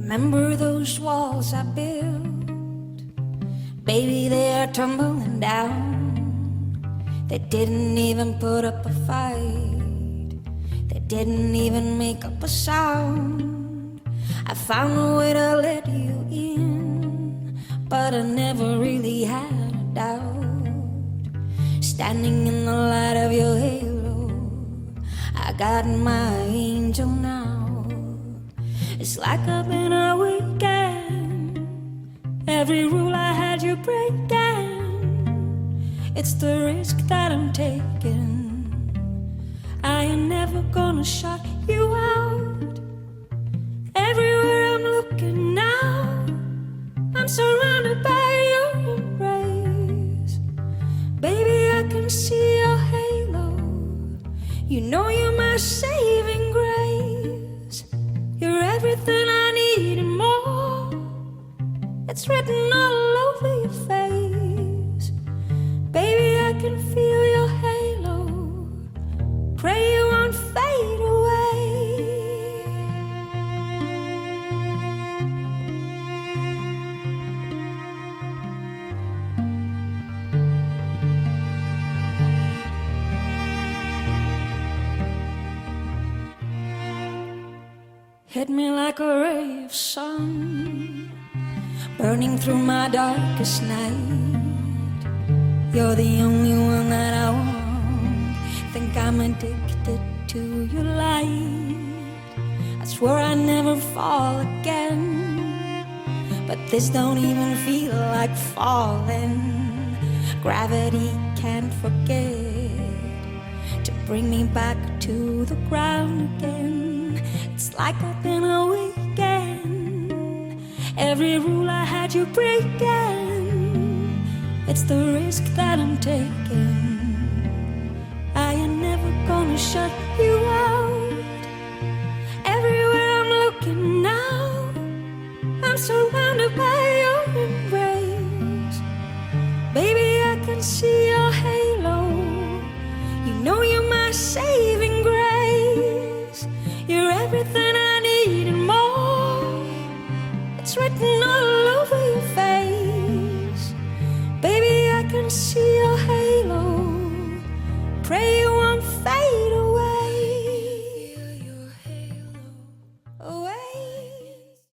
Remember those walls I built? Baby, they are tumbling down. They didn't even put up a fight. They didn't even make up a sound. I found a way to let you in, but I never really had a doubt. Standing in the light of your halo, I got my angel now. It's like I've been a weekend. Every rule I had you breaking. It's the risk that I'm taking. I ain't never gonna shut you out. Everywhere I'm looking now, I'm surrounded by your embrace. Baby, I can see your halo. You know you're my saving grace. You're everything I need and more. It's written all over your face. Baby, I can feel your halo. Pray you won't fade away. Hit me like a ray of sun, burning through my darkest night. You're the only one that I want. Think I'm addicted to your light. I swear I never fall again, but this don't even feel like falling. Gravity can't forget to bring me back to the ground again. It's like I've been a weekend. Every rule I had you breaking. It's the risk that I'm taking. I ain't never gonna shut you out.